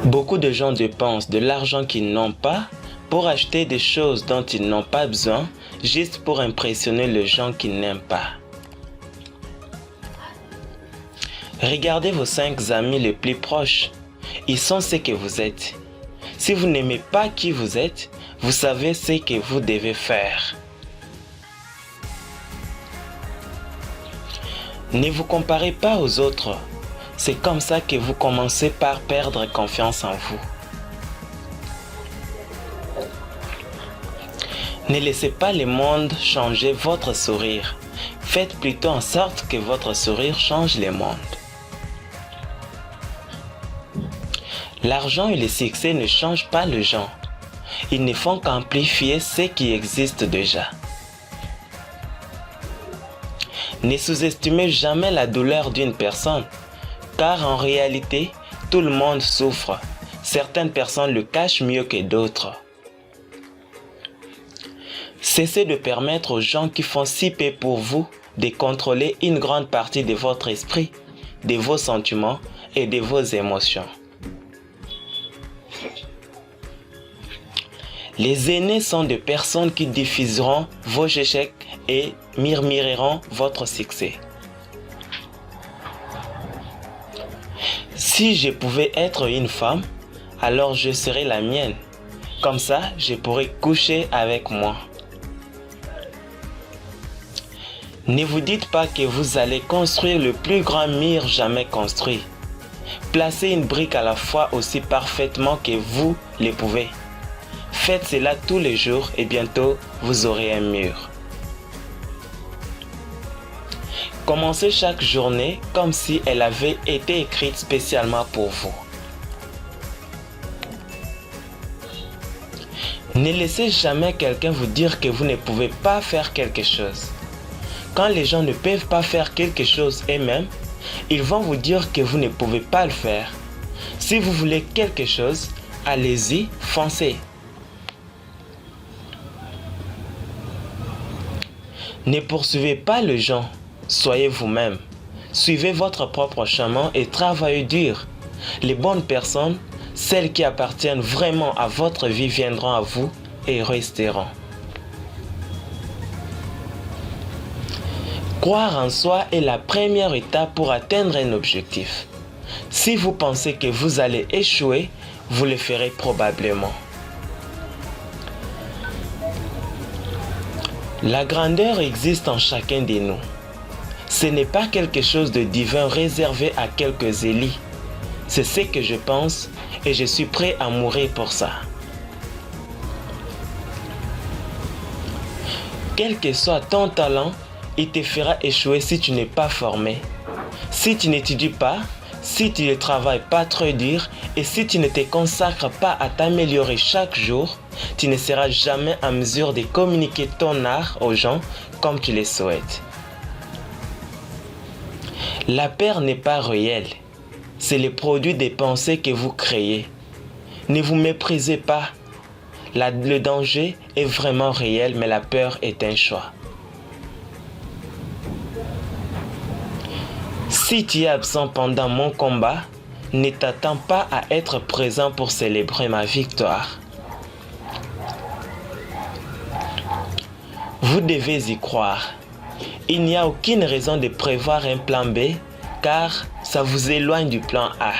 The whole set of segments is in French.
Beaucoup de gens dépensent de l'argent qu'ils n'ont pas pour acheter des choses dont ils n'ont pas besoin, juste pour impressionner les gens qu'ils n'aiment pas. Regardez vos 5 amis les plus proches. Ils sont ce que vous êtes. Si vous n'aimez pas qui vous êtes, vous savez ce que vous devez faire. Ne vous comparez pas aux autres. C'est comme ça que vous commencez par perdre confiance en vous. Ne laissez pas le monde changer votre sourire. Faites plutôt en sorte que votre sourire change le monde. L'argent et le succès ne changent pas les gens. Ils ne font qu'amplifier ce qui existe déjà. Ne sous-estimez jamais la douleur d'une personne, car en réalité, tout le monde souffre. Certaines personnes le cachent mieux que d'autres. Cessez de permettre aux gens qui font si peu pour vous de contrôler une grande partie de votre esprit, de vos sentiments et de vos émotions. Les aînés sont des personnes qui diffuseront vos échecs et murmureront votre succès. Si je pouvais être une femme, alors je serais la mienne. Comme ça, je pourrais coucher avec moi. Ne vous dites pas que vous allez construire le plus grand mur jamais construit. Placez une brique à la fois aussi parfaitement que vous le pouvez. Faites cela tous les jours et bientôt vous aurez un mur. Commencez chaque journée comme si elle avait été écrite spécialement pour vous. Ne laissez jamais quelqu'un vous dire que vous ne pouvez pas faire quelque chose. Quand les gens ne peuvent pas faire quelque chose eux-mêmes, ils vont vous dire que vous ne pouvez pas le faire. Si vous voulez quelque chose, allez-y, foncez. Ne poursuivez pas les gens, soyez vous-même. Suivez votre propre chemin et travaillez dur. Les bonnes personnes, celles qui appartiennent vraiment à votre vie, viendront à vous et resteront. Croire en soi est la première étape pour atteindre un objectif. Si vous pensez que vous allez échouer, vous le ferez probablement. La grandeur existe en chacun de nous. Ce n'est pas quelque chose de divin réservé à quelques élites. C'est ce que je pense et je suis prêt à mourir pour ça. Quel que soit ton talent, il te fera échouer si tu n'es pas formé. Si tu n'étudies pas, si tu ne travailles pas trop dur et si tu ne te consacres pas à t'améliorer chaque jour, tu ne seras jamais en mesure de communiquer ton art aux gens comme tu le souhaites. La peur n'est pas réelle. C'est le produit des pensées que vous créez. Ne vous méprisez pas. Le danger est vraiment réel, mais la peur est un choix. Si tu es absent pendant mon combat, ne t'attends pas à être présent pour célébrer ma victoire. Vous devez y croire. Il n'y a aucune raison de prévoir un plan B, car ça vous éloigne du plan A.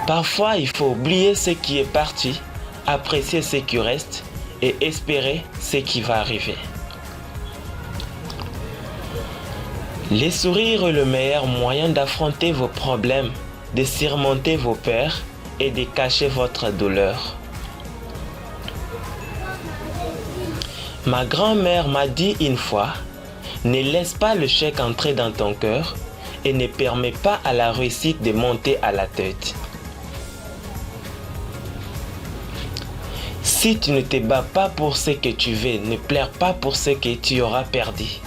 Parfois, il faut oublier ce qui est parti, apprécier ce qui reste et espérer ce qui va arriver. Les sourires est le meilleur moyen d'affronter vos problèmes, de surmonter vos peurs et de cacher votre douleur. Ma grand-mère m'a dit une fois, ne laisse pas le chèque entrer dans ton cœur et ne permets pas à la réussite de monter à la tête. Si tu ne te bats pas pour ce que tu veux, ne pleure pas pour ce que tu auras perdu.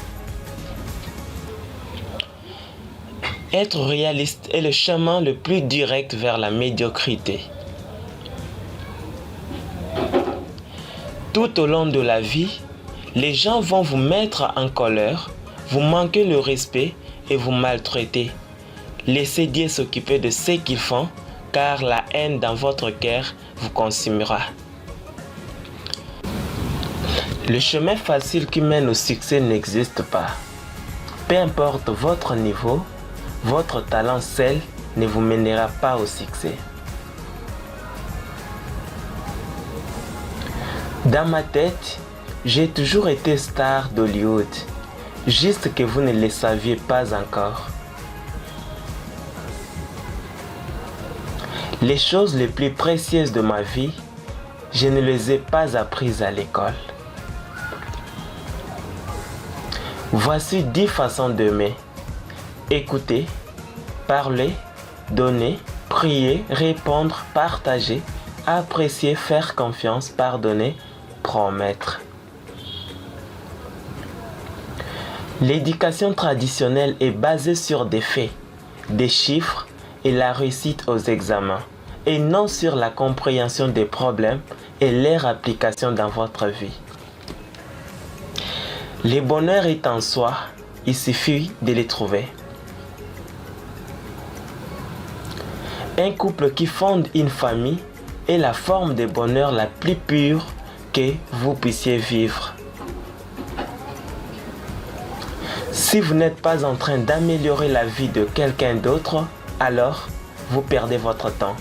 Être réaliste est le chemin le plus direct vers la médiocrité. Tout au long de la vie, les gens vont vous mettre en colère, vous manquer le respect et vous maltraiter. Laissez Dieu s'occuper de ce qu'ils font, car la haine dans votre cœur vous consumera. Le chemin facile qui mène au succès n'existe pas. Peu importe votre niveau, votre talent seul ne vous mènera pas au succès. Dans ma tête, j'ai toujours été star d'Hollywood, juste que vous ne le saviez pas encore. Les choses les plus précieuses de ma vie, je ne les ai pas apprises à l'école. Voici 10 façons d'aimer. Écouter, parler, donner, prier, répondre, partager, apprécier, faire confiance, pardonner, promettre. L'éducation traditionnelle est basée sur des faits, des chiffres et la réussite aux examens, et non sur la compréhension des problèmes et leur application dans votre vie. Le bonheur est en soi, il suffit de les trouver. Un couple qui fonde une famille est la forme de bonheur la plus pure que vous puissiez vivre. Si vous n'êtes pas en train d'améliorer la vie de quelqu'un d'autre, alors vous perdez votre temps.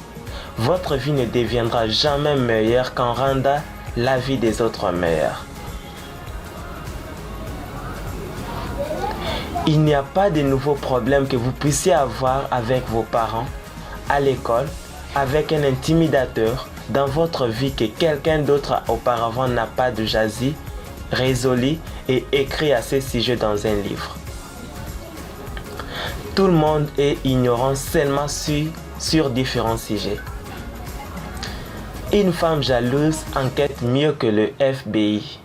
Votre vie ne deviendra jamais meilleure qu'en rendant la vie des autres meilleure. Il n'y a pas de nouveaux problèmes que vous puissiez avoir avec vos parents, à l'école, avec un intimidateur, dans votre vie que quelqu'un d'autre auparavant n'a pas déjà résolu et écrit à ce sujet dans un livre. Tout le monde est ignorant seulement sur différents sujets. Une femme jalouse enquête mieux que le FBI.